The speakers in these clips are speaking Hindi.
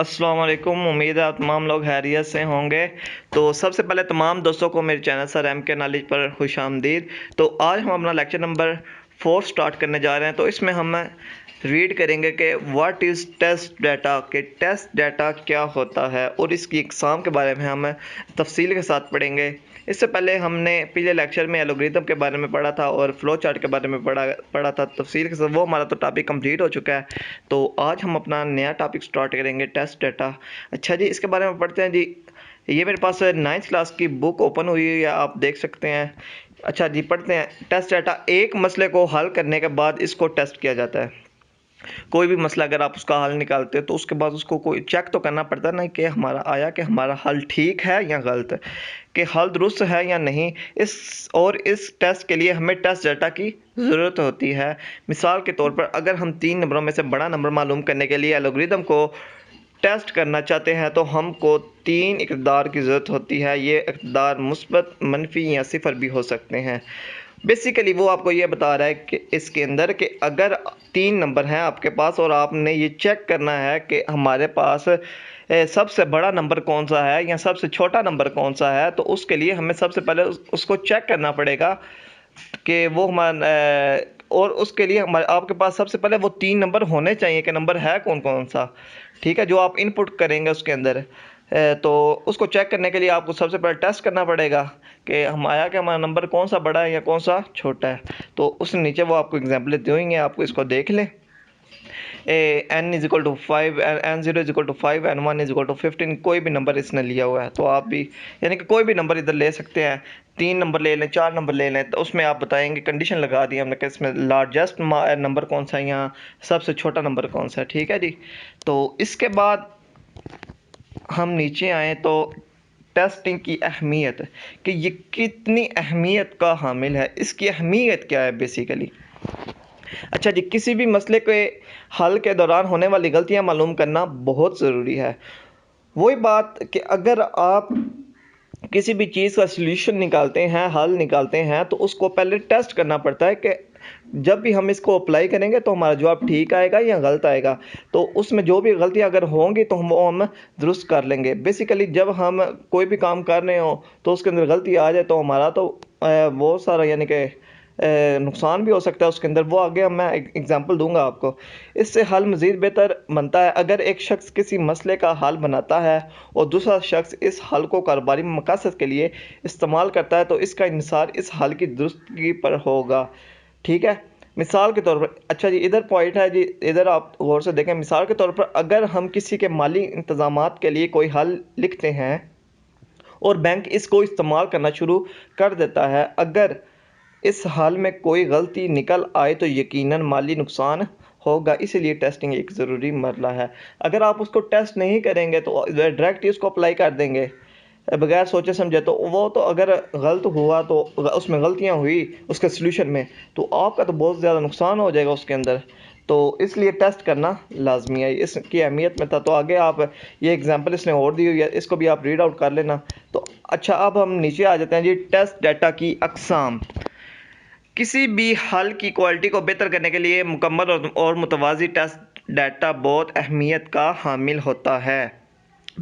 अस्सलाम वालेकुम। उम्मीद है आप तमाम लोग खैरियत से होंगे। तो सबसे पहले तमाम दोस्तों को मेरे चैनल सर एम के नॉलेज पर खुश आमदीद। तो आज हम अपना लेक्चर नंबर 4 स्टार्ट करने जा रहे हैं। तो इसमें हम रीड करेंगे कि व्हाट इज़ टेस्ट डाटा, कि टेस्ट डाटा क्या होता है और इसकी इकसाम के बारे में हम तफसील के साथ पढ़ेंगे। इससे पहले हमने पिछले लेक्चर में एल्गोरिथम के बारे में पढ़ा था और फ्लो चार्ट के बारे में पढ़ा था तफसील के साथ। वो हमारा तो टॉपिक कंप्लीट हो चुका है। तो आज हम अपना नया टॉपिक स्टार्ट करेंगे, टेस्ट डाटा। अच्छा जी, इसके बारे में पढ़ते हैं जी। ये मेरे पास 9th क्लास की बुक ओपन हुई है, या आप देख सकते हैं। अच्छा जी, पढ़ते हैं। टेस्ट डाटा, एक मसले को हल करने के बाद इसको टेस्ट किया जाता है। कोई भी मसला अगर आप उसका हल निकालते हो तो उसके बाद उसको कोई चेक तो करना पड़ता है ना, कि हमारा आया कि हमारा हल ठीक है या गलत, कि हल दुरुस्त है या नहीं। इस टेस्ट के लिए हमें टेस्ट डाटा की ज़रूरत होती है। मिसाल के तौर पर अगर हम 3 नंबरों में से बड़ा नंबर मालूम करने के लिए एल्गोरिथम को टेस्ट करना चाहते हैं तो हमको 3 इक़्तिदार की ज़रूरत होती है। ये इक़्तिदार मुस्बत, मनफी या सिफर भी हो सकते हैं। बेसिकली वो आपको ये बता रहा है कि इसके अंदर कि अगर 3 नंबर हैं आपके पास और आपने ये चेक करना है कि हमारे पास सबसे बड़ा नंबर कौन सा है या सबसे छोटा नंबर कौन सा है, तो उसके लिए हमें सबसे पहले उसको चेक करना पड़ेगा कि वो और उसके लिए हमारे आपके पास सबसे पहले वो 3 नंबर होने चाहिए कि नंबर है कौन कौन सा। ठीक है, जो आप इनपुट करेंगे उसके अंदर। तो उसको चेक करने के लिए आपको सबसे पहले टेस्ट करना पड़ेगा कि हम आया कि हमारा नंबर कौन सा बड़ा है या कौन सा छोटा है। तो उस नीचे वो आपको एग्जाम्पल देते होंगे, आपको इसको देख लें। n=5, n0=5, n1=15, कोई भी नंबर इसने लिया हुआ है तो आप भी यानी कि कोई भी नंबर इधर ले सकते हैं। 3 नंबर ले लें, 4 नंबर ले लें, तो उसमें आप बताएंगे, कंडीशन लगा दी हमने कि इसमें लार्जेस्ट नंबर कौन सा है या सबसे छोटा नंबर कौन सा है। ठीक है जी। तो इसके बाद हम नीचे आएँ तो टेस्टिंग की अहमियत, कि ये कितनी अहमियत का हामिल है, इसकी अहमियत क्या है बेसिकली। अच्छा जी, किसी भी मसले के हल के दौरान होने वाली गलतियां मालूम करना बहुत ज़रूरी है। वही बात कि अगर आप किसी भी चीज़ का सलूशन निकालते हैं, हल निकालते हैं, तो उसको पहले टेस्ट करना पड़ता है कि जब भी हम इसको अप्लाई करेंगे तो हमारा जवाब ठीक आएगा या गलत आएगा। तो उसमें जो भी गलतियां अगर होंगी तो हम दुरुस्त कर लेंगे। बेसिकली जब हम कोई भी काम कर रहे हो तो उसके अंदर गलती आ जाए तो हमारा तो बहुत सारा यानी कि नुकसान भी हो सकता है उसके अंदर। वो आगे मैं एग्जांपल दूंगा आपको। इससे हल मज़ीद बेहतर बनता है अगर एक शख्स किसी मसले का हल बनाता है और दूसरा शख्स इस हल को कारोबारी मकसद के लिए इस्तेमाल करता है, तो इसका इन्हिसार इस हल की दुरुस्ती पर होगा। ठीक है, मिसाल के तौर पर, अच्छा जी इधर पॉइंट है जी, इधर आप गौर से देखें। मिसाल के तौर पर अगर हम किसी के माली इंतजामात के लिए कोई हल लिखते हैं और बैंक इसको इस्तेमाल करना शुरू कर देता है, अगर इस हाल में कोई गलती निकल आए तो यकीनन माली नुकसान होगा। इसीलिए टेस्टिंग एक ज़रूरी मरला है। अगर आप उसको टेस्ट नहीं करेंगे तो डायरेक्ट ही उसको अप्लाई कर देंगे बगैर सोचे समझे, तो वो तो अगर गलत हुआ तो उसमें गलतियां हुई उसके सलूशन में, तो आपका तो बहुत ज़्यादा नुकसान हो जाएगा उसके अंदर। तो इसलिए टेस्ट करना लाजमी है, इसकी अहमियत में था। तो आगे आप ये एग्जांपल इसने और दी हुई है, इसको भी आप रीड आउट कर लेना। तो अच्छा, अब हम नीचे आ जाते हैं जी। टेस्ट डाटा की अकसाम। किसी भी हल की क्वालिटी को बेहतर करने के लिए मुकम्मल और मुतवाज़ी टेस्ट डाटा बहुत अहमियत का हामिल होता है।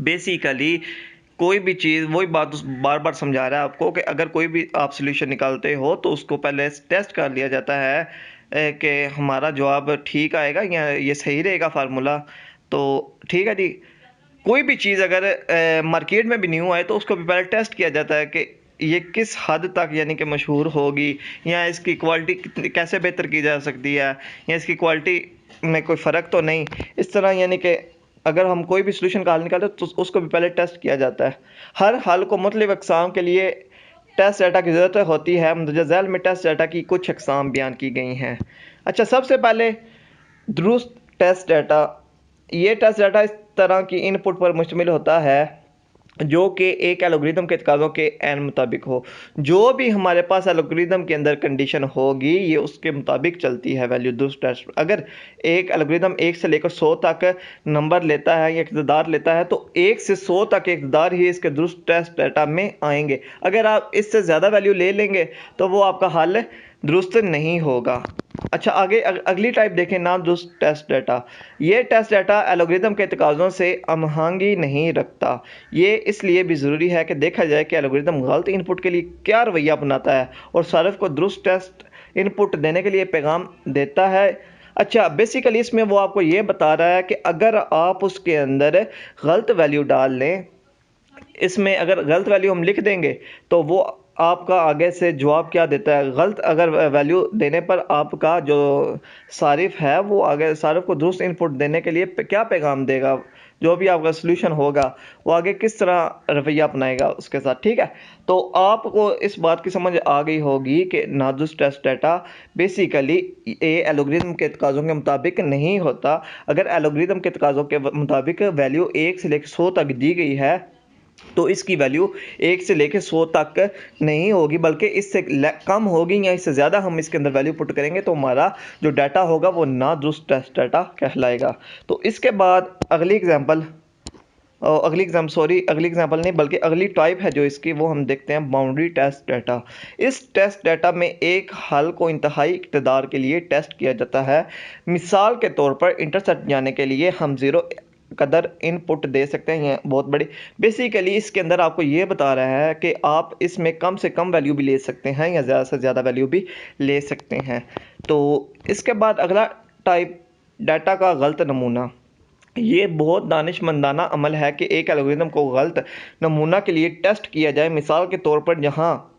बेसिकली कोई भी चीज़, वही बात बार बार समझा रहा है आपको कि अगर कोई भी आप सॉल्यूशन निकालते हो तो उसको पहले टेस्ट कर लिया जाता है कि हमारा जवाब ठीक आएगा या ये सही रहेगा फार्मूला। तो ठीक है जी। कोई भी चीज़ अगर मार्केट में भी न्यू आए तो उसको भी पहले टेस्ट किया जाता है कि ये किस हद तक यानी कि मशहूर होगी, या इसकी क्वालिटी कितनी कैसे बेहतर की जा सकती है, या इसकी क्वालिटी में कोई फ़र्क तो नहीं। इस तरह यानी कि अगर हम कोई भी सॉल्यूशन का हल निकालते हैं तो उसको भी पहले टेस्ट किया जाता है। हर हल को मुख्तलिफ अक़साम के लिए टेस्ट डाटा की ज़रूरत होती है। मुंदरजा झैल में टेस्ट डाटा की कुछ अक़साम बयान की गई हैं। अच्छा, सबसे पहले दुरुस्त टेस्ट डाटा। ये टेस्ट डाटा इस तरह की इनपुट पर मुश्तमिल होता है जो कि एक एल्गोरिथम के तकाज़ों के एन मुताबिक हो। जो भी हमारे पास एल्गोरिथम के अंदर कंडीशन होगी ये उसके मुताबिक चलती है वैल्यू दुरुस्त टेस्ट। अगर एक एल्गोरिथम 1 से लेकर 100 तक नंबर लेता है या इक़्तिदार लेता है तो 1 से 100 तक इक़्तिदार ही इसके दुरुस्त टेस्ट डाटा में आएंगे। अगर आप इससे ज़्यादा वैल्यू ले लेंगे तो वो आपका हल दुरुस्त नहीं होगा। अच्छा, आगे अगली टाइप देखें, नादुरुस्त टेस्ट डाटा। ये टेस्ट डाटा एल्गोरिदम के तकाज़ों से हमआहंगी नहीं रखता। ये इसलिए भी ज़रूरी है कि देखा जाए कि एल्गोरिदम गलत इनपुट के लिए क्या रवैया अपनाता है और सारिफ को दुरुस्त टेस्ट इनपुट देने के लिए पैगाम देता है। अच्छा, बेसिकली इसमें वो आपको ये बता रहा है कि अगर आप उसके अंदर गलत वैल्यू डाल लें, इसमें अगर गलत वैल्यू हम लिख देंगे तो वो आपका आगे से जवाब क्या देता है, गलत अगर वैल्यू देने पर आपका जो सारिफ है वो आगे सारिफ को दुरुस्त इनपुट देने के लिए क्या पैगाम देगा, जो भी आपका सोल्यूशन होगा वो आगे किस तरह रवैया अपनाएगा उसके साथ। ठीक है, तो आपको इस बात की समझ आ गई होगी कि नादुरुस्त टेस्ट डाटा बेसिकली ये एल्गोरिदम के तकाज़ों के मुताबिक नहीं होता। अगर एल्गोरिदम के तकाज़ों के मुताबिक वैल्यू 1 से लेकर 100 तक दी गई है तो इसकी वैल्यू 1 से लेकर 100 तक नहीं होगी, बल्कि इससे कम होगी या इससे ज़्यादा हम इसके अंदर वैल्यू पुट करेंगे तो हमारा जो डाटा होगा वो नादुरुस्त टेस्ट डाटा कहलाएगा। तो इसके बाद अगली एग्जांपल अगली एग्जांपल नहीं बल्कि अगली टाइप है जो इसकी, वो हम देखते हैं बाउंड्री टेस्ट डाटा। इस टेस्ट डाटा में एक हल को इंतहाई इक़्तिदार के लिए टेस्ट किया जाता है। मिसाल के तौर पर इंटरसेप्ट जाने के लिए हम 0 कदर इनपुट दे सकते हैं, ये बहुत बड़ी। बेसिकली इसके अंदर आपको ये बता रहा है कि आप इसमें कम से कम वैल्यू भी ले सकते हैं या ज़्यादा से ज़्यादा वैल्यू भी ले सकते हैं। तो इसके बाद अगला टाइप, डाटा का गलत नमूना। ये बहुत दानिशमंदाना अमल है कि एक एल्गोरिदम को गलत नमूना के लिए टेस्ट किया जाए। मिसाल के तौर पर जहाँ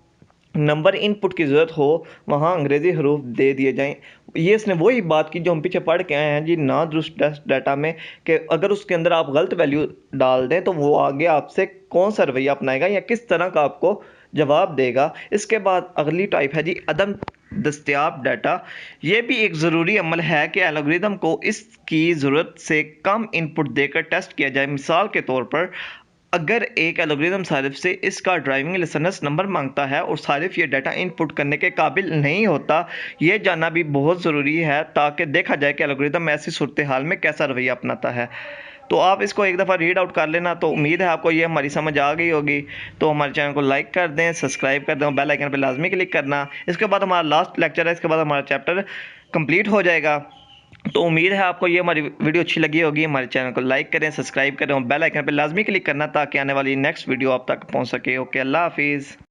नंबर इनपुट की ज़रूरत हो वहाँ अंग्रेज़ी हरूफ दे दिए जाएं। ये इसने वही बात की जो हम पीछे पढ़ के आए हैं जी नादुरुस्त टेस्ट डाटा में, कि अगर उसके अंदर आप गलत वैल्यू डाल दें तो वो आगे आपसे कौन सा रवैया अपनाएगा या किस तरह का आपको जवाब देगा। इसके बाद अगली टाइप है जी अदम दस्तयाब डाटा। ये भी एक ज़रूरी अमल है कि एल्गोरिदम को इसकी ज़रूरत से कम इनपुट देकर टेस्ट किया जाए। मिसाल के तौर पर अगर एक एल्गोरिदम सारिफ से इसका ड्राइविंग लाइसेंस नंबर मांगता है और सारिफ ये डाटा इनपुट करने के काबिल नहीं होता, ये जानना भी बहुत ज़रूरी है ताकि देखा जाए कि एल्गोरिदम ऐसी सूरत हाल में कैसा रवैया अपनाता है। तो आप इसको एक दफ़ा रीड आउट कर लेना। तो उम्मीद है आपको ये हमारी समझ आ गई होगी। तो हमारे चैनल को लाइक कर दें, सब्सक्राइब कर दें और बेल आइकन पर लाजमी क्लिक करना। इसके बाद हमारा लास्ट लेक्चर है, इसके बाद हमारा चैप्टर कंप्लीट हो जाएगा। तो उम्मीद है आपको ये हमारी वीडियो अच्छी लगी होगी। हमारे चैनल को लाइक करें, सब्सक्राइब करें और बेल आइकन पर लाजमी क्लिक करना ताकि आने वाली नेक्स्ट वीडियो आप तक पहुंच सके। ओके, अल्लाह हाफिज़।